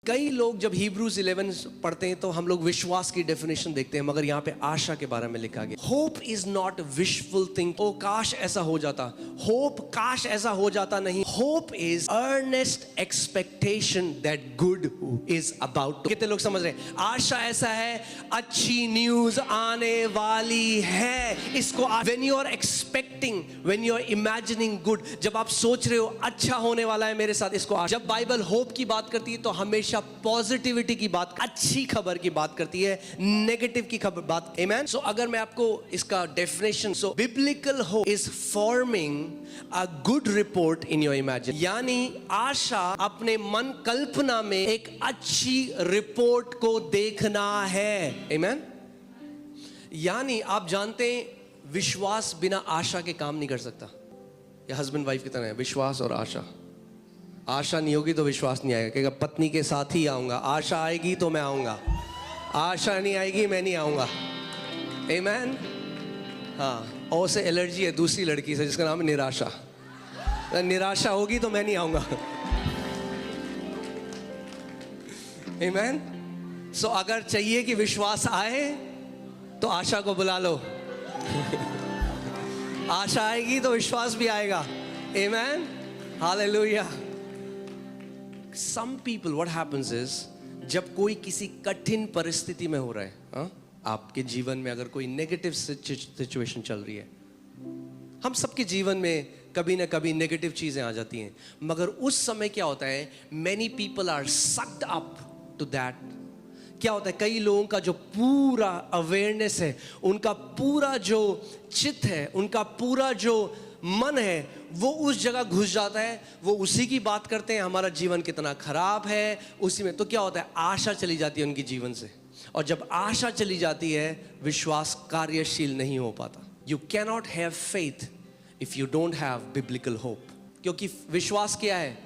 कई लोग जब हिब्रूज 11 पढ़ते हैं तो हम लोग विश्वास की डेफिनेशन देखते हैं, मगर यहाँ पे आशा के बारे में लिखा गया। Hope is not wishful thing. ओ काश ऐसा हो जाता। होप काश ऐसा हो जाता नहीं। Hope is earnest expectation that good is about to. कितने लोग समझ रहे हैं? आशा ऐसा है अच्छी न्यूज आने वाली है। इसको when you are expecting, when you are imagining good, जब आप सोच रहे हो अच्छा होने वाला है मेरे साथ, इसको जब बाइबल होप की बात करती है तो हमेशा पॉजिटिविटी की बात, अच्छी खबर की बात करती है, नेगेटिव की खबर बात। आमेन। सो अगर मैं आपको इसका definition, so biblical hope is forming a good report in your imagine, यानी आशा अपने मन कल्पना में एक अच्छी रिपोर्ट को देखना है। आमेन। यानी आप जानते हैं विश्वास बिना आशा के काम नहीं कर सकता। ये हस्बैंड वाइफ की तरह है, विश्वास और आशा। आशा नहीं होगी तो विश्वास नहीं आएगा। कहेगा पत्नी के साथ ही आऊंगा, आशा आएगी तो मैं आऊंगा, आशा नहीं आएगी मैं नहीं आऊंगा। आमेन। हाँ, और से एलर्जी है दूसरी लड़की से जिसका नाम है निराशा। निराशा होगी तो मैं नहीं आऊंगा। आमेन। सो अगर चाहिए कि विश्वास आए तो आशा को बुला लो। आशा आएगी तो विश्वास भी आएगा। आमेन। Hallelujah. Some people, what happens is, जब कोई किसी कठिन परिस्थिति में हो रहा है, आपके जीवन में अगर कोई नेगेटिव सिचुएशन चल रही है, हम सबके जीवन में कभी ना कभी नेगेटिव चीजें आ जाती हैं, मगर उस समय क्या होता है, many people are sucked up to that। क्या होता है, कई लोगों का जो पूरा अवेयरनेस है, उनका पूरा जो चित्त है, उनका पूरा जो मन है, वो उस जगह घुस जाता है, वो उसी की बात करते हैं, हमारा जीवन कितना खराब है उसी में। तो क्या होता है, आशा चली जाती है उनके जीवन से, और जब आशा चली जाती है विश्वास कार्यशील नहीं हो पाता। You cannot have faith if you don't have biblical hope. क्योंकि विश्वास क्या है?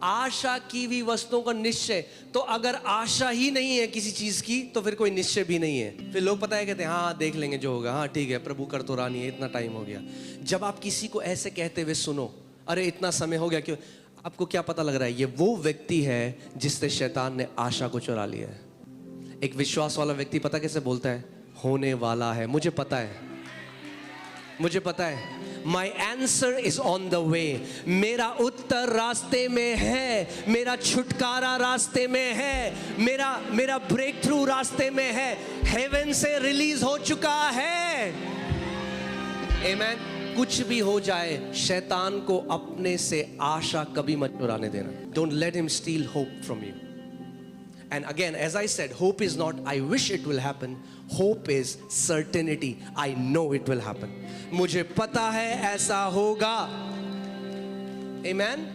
आशा की भी वस्तुओं का निश्चय। तो अगर आशा ही नहीं है किसी चीज की तो फिर कोई निश्चय भी नहीं है। फिर लोग पता है कहते हैं हाँ देख लेंगे जो होगा, हाँ ठीक है प्रभु कर तो रहा नहीं है, इतना टाइम हो गया। जब आप किसी को ऐसे कहते हुए सुनो, अरे इतना समय हो गया, क्यों? आपको क्या पता लग रहा है? ये वो व्यक्ति है जिससे शैतान ने आशा को चुरा लिया है। एक विश्वास वाला व्यक्ति पता कैसे बोलता है? होने वाला है, मुझे पता है, मुझे पता है, my answer is on the way. मेरा उत्तर रास्ते में है, मेरा छुटकारा रास्ते में है, मेरा ब्रेक थ्रू रास्ते में है, हेवन से रिलीज हो चुका है। आमेन। कुछ भी हो जाए, शैतान को अपने से आशा कभी मत चुराने देना। Don't let him steel hope from you. And again, as I said, hope is not I wish it will happen. Hope is certainty. I know it will happen. मुझे पता है ऐसा होगा। Amen?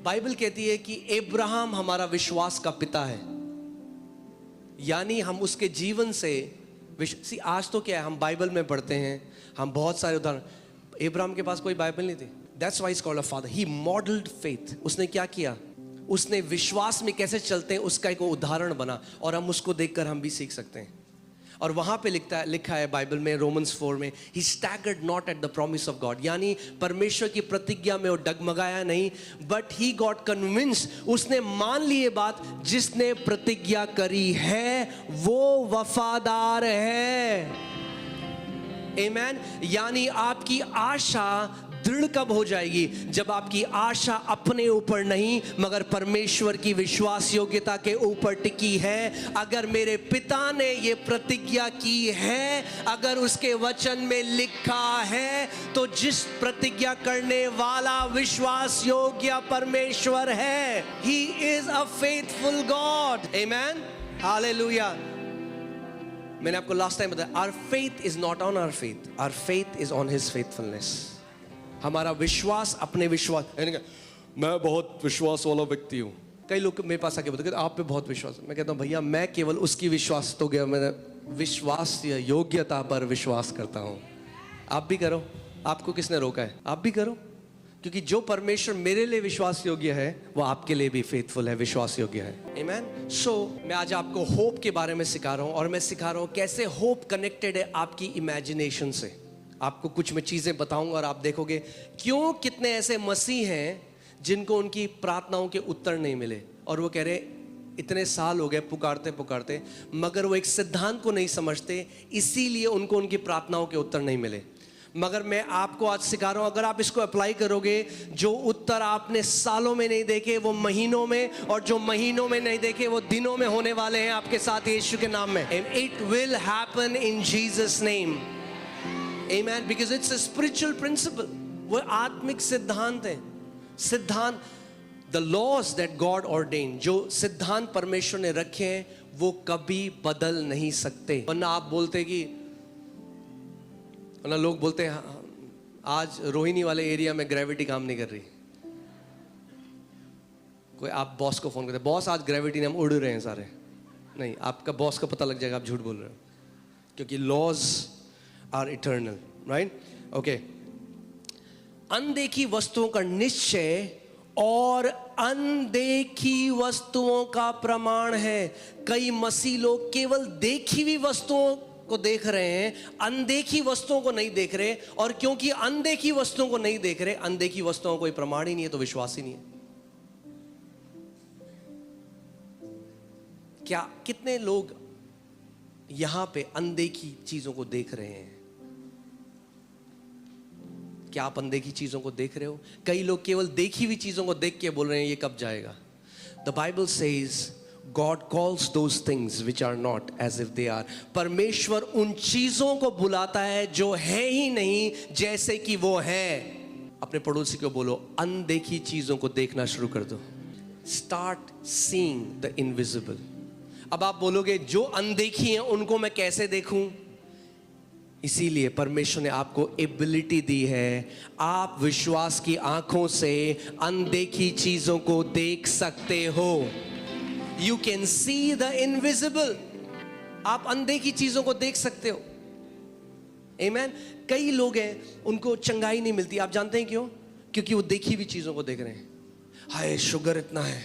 बाइबल कहती है कि इब्राहिम हमारा विश्वास का पिता है, यानी हम उसके जीवन से आज तो क्या है, हम बाइबल में पढ़ते हैं, हम बहुत सारे उदाहरण। इब्राहिम के पास कोई बाइबल नहीं थी। That's why he's called a father. He modeled faith. उसने क्या किया? उसने विश्वास में कैसे चलते हैं उसका एक उदाहरण बना, और हम उसको देखकर हम भी सीख सकते हैं। और वहां पे लिखा है बाइबल में, रोमन्स 4 में, ही staggered not at the promise of God, यानी परमेश्वर की प्रतिज्ञा में वो डगमगाया नहीं, बट ही गॉट कन्विंस्ड। उसने मान ली ये बात, जिसने प्रतिज्ञा करी है वो वफादार है। आमेन। यानी आपकी आशा दृढ़ कब हो जाएगी? जब आपकी आशा अपने ऊपर नहीं मगर परमेश्वर की विश्वास योग्यता के ऊपर टिकी है। अगर मेरे पिता ने ये प्रतिज्ञा की है, अगर उसके वचन में लिखा है, तो जिस प्रतिज्ञा करने वाला विश्वास योग्य परमेश्वर है, he is a faithful God. Amen. Hallelujah. मैंने आपको लास्ट टाइम बताया, our faith is not on our faith, our faith is on his faithfulness. हमारा विश्वास अपने विश्वास, मैं बहुत विश्वास वाला व्यक्ति हूँ। कई लोग मेरे पास आके बोलते आप पे बहुत विश्वास। मैं कहता हूँ भैया मैं केवल उसकी विश्वास तो गया, मैं विश्वास योग्यता पर विश्वास करता हूँ। आप भी करो, आपको किसने रोका है? आप भी करो, क्योंकि जो परमेश्वर मेरे लिए विश्वास योग्य है वो आपके लिए भी फेथफुल है, विश्वास योग्य है। आमेन। सो मैं आज आपको होप के बारे में सिखा रहा हूँ, और मैं सिखा रहा हूँ कैसे होप कनेक्टेड है आपकी इमेजिनेशन से। आपको कुछ मैं चीजें बताऊंगा और आप देखोगे क्यों कितने ऐसे मसीह हैं जिनको उनकी प्रार्थनाओं के उत्तर नहीं मिले, और वो कह रहे इतने साल हो गए पुकारते पुकारते, मगर वो एक सिद्धांत को नहीं समझते, इसीलिए उनको उनकी प्रार्थनाओं के उत्तर नहीं मिले। मगर मैं आपको आज सिखा रहा हूं, अगर आप इसको अप्लाई करोगे, जो उत्तर आपने सालों में नहीं देखे वो महीनों में, और जो महीनों में नहीं देखे वो दिनों में होने वाले हैं आपके साथ यीशु के नाम में। It will happen in Jesus name, amen, because it's a spiritual principle. वो आत्मिक सिद्धांत है। सिद्धांत, the laws that God ordain, जो सिद्धांत परमेश्वर ने रखे हैं वो कभी बदल नहीं सकते। वरना आप बोलते कि, वरना लोग बोलते हैं आज रोहिणी वाले एरिया में ग्रेविटी काम नहीं कर रही। कोई आप बॉस को फोन करते, बॉस आज ग्रेविटी ने हम उड़ रहे हैं सारे। नहीं, आपका बॉस को पता लग जाएगा आप झूठ बोल रहे हो, क्योंकि laws are eternal, right? Okay. अनदेखी वस्तुओं का निश्चय और अनदेखी वस्तुओं का प्रमाण है। कई मसीह लोग केवल देखी हुई वस्तुओं को देख रहे हैं, अनदेखी वस्तुओं को नहीं देख रहे, और क्योंकि अनदेखी वस्तुओं को नहीं देख रहे, अनदेखी वस्तुओं का कोई प्रमाण ही नहीं है, तो विश्वास ही नहीं है। क्या कितने लोग यहां पे अनदेखी चीजों को देख रहे हैं? क्या आप अनदेखी चीजों को देख रहे हो? कई लोग केवल देखी हुई चीजों को देख के बोल रहे हैं ये कब जाएगा। The Bible says God calls those things which are not as if they are. परमेश्वर उन चीजों को बुलाता है जो है ही नहीं जैसे कि वो है। अपने पड़ोसी को बोलो, अनदेखी चीजों को देखना शुरू कर दो। Start seeing the invisible. अब आप बोलोगे जो अनदेखी हैं उनको मैं कैसे देखूं? इसीलिए परमेश्वर ने आपको एबिलिटी दी है, आप विश्वास की आंखों से अनदेखी चीजों को देख सकते हो। You can see the invisible. आप अनदेखी चीजों को देख सकते हो। Amen. कई लोग हैं उनको चंगाई नहीं मिलती, आप जानते हैं क्यों? क्योंकि वो देखी हुई चीजों को देख रहे हैं। हाय शुगर इतना है,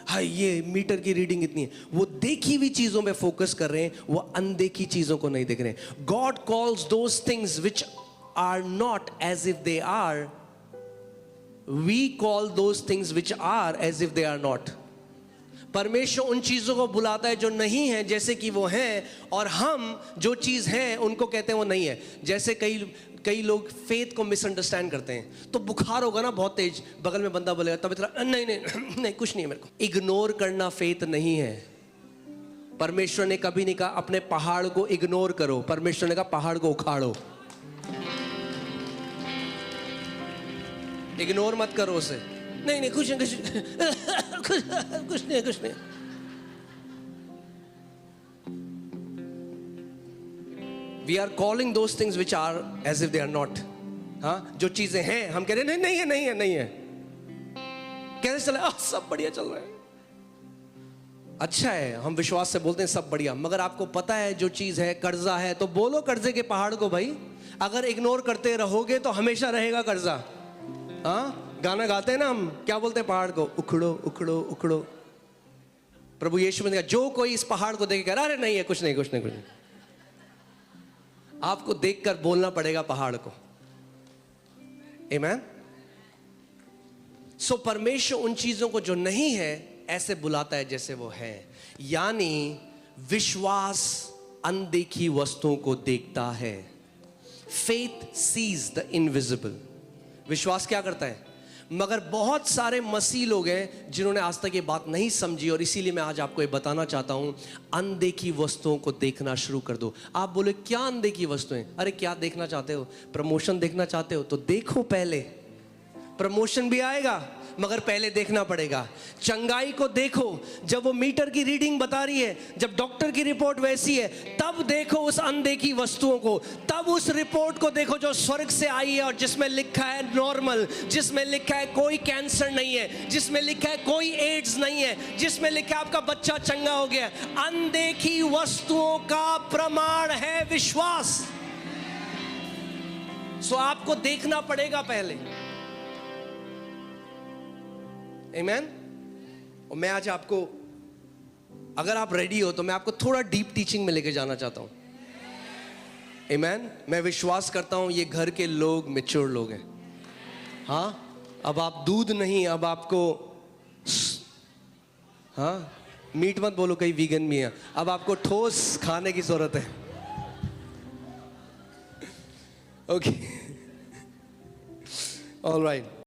हाय ये मीटर की रीडिंग इतनी है। वो देखी हुई चीजों पे फोकस कर रहे हैं, वो अनदेखी चीजों को नहीं देख रहे हैं। God calls those things which are not as if they are. We call those things which are as if they are not. परमेश्वर उन चीजों को बुलाता है जो नहीं है जैसे कि वो हैं, और हम जो चीज है उनको कहते हैं वो नहीं है। जैसे कई लोग फेथ को मिसअंडरस्टैंड करते हैं। तो बुखार होगा ना बहुत तेज, बगल में बंदा बोलेगा तब इतना नहीं नहीं नहीं कुछ नहीं है मेरे को। इग्नोर करना फेथ नहीं है। परमेश्वर ने कभी नहीं कहा अपने पहाड़ को इग्नोर करो, परमेश्वर ने कहा पहाड़ को उखाड़ो। इग्नोर मत करो उसे, नहीं नहीं कुछ नहीं। We are calling those things which are as if they are not. हाँ, जो चीजें हैं हम कह रहे हैं नहीं है। कैसे चल रहा है? सब बढ़िया चल रहा है, अच्छा है। हम विश्वास से बोलते हैं सब बढ़िया, मगर आपको पता है जो चीज है कर्जा है, तो बोलो कर्जे के पहाड़ को भाई। अगर इग्नोर करते रहोगे तो हमेशा रहेगा कर्जा। हाँ, गाना गाते हैं ना हम, क्या बोलते हैं पहाड़ को? उखड़ो उखड़ो उखड़ो। प्रभु यीशु ने कहा जो कोई इस पहाड़ को देख कर अरे नहीं है कुछ नहीं। आपको देखकर बोलना पड़ेगा पहाड़ को। आमीन। सो परमेश्वर उन चीजों को जो नहीं है ऐसे बुलाता है जैसे वो है। यानी विश्वास अनदेखी वस्तुओं को देखता है। Faith sees the invisible. विश्वास क्या करता है? मगर बहुत सारे मसीह लोग हैं जिन्होंने आज तक ये बात नहीं समझी, और इसीलिए मैं आज आपको ये बताना चाहता हूं, अनदेखी वस्तुओं को देखना शुरू कर दो। आप बोले क्या अनदेखी वस्तुएं? अरे क्या देखना चाहते हो? प्रमोशन देखना चाहते हो तो देखो, पहले प्रमोशन भी आएगा मगर पहले देखना पड़ेगा। चंगाई को देखो, जब वो मीटर की रीडिंग बता रही है, जब डॉक्टर की रिपोर्ट वैसी है, तब देखो उस अनदेखी वस्तुओं को। तब उस रिपोर्ट को देखो जो स्वर्ग से आई है और जिसमें लिखा है नॉर्मल, जिसमें लिखा है कोई कैंसर नहीं है, जिसमें लिखा है कोई एड्स नहीं है, जिसमें लिखा है आपका बच्चा चंगा हो गया। अनदेखी वस्तुओं का प्रमाण है विश्वास। सो आपको देखना पड़ेगा पहले। आमीन। और मैं आज आपको, अगर आप रेडी हो तो मैं आपको थोड़ा डीप टीचिंग में लेके जाना चाहता हूं। आमीन। मैं विश्वास करता हूं ये घर के लोग मैच्योर लोग हैं। हाँ, अब आप दूध नहीं, अब आपको हाँ मीट मत बोलो, कहीं वीगन भी है। अब आपको ठोस खाने की जरूरत है। Okay, all right.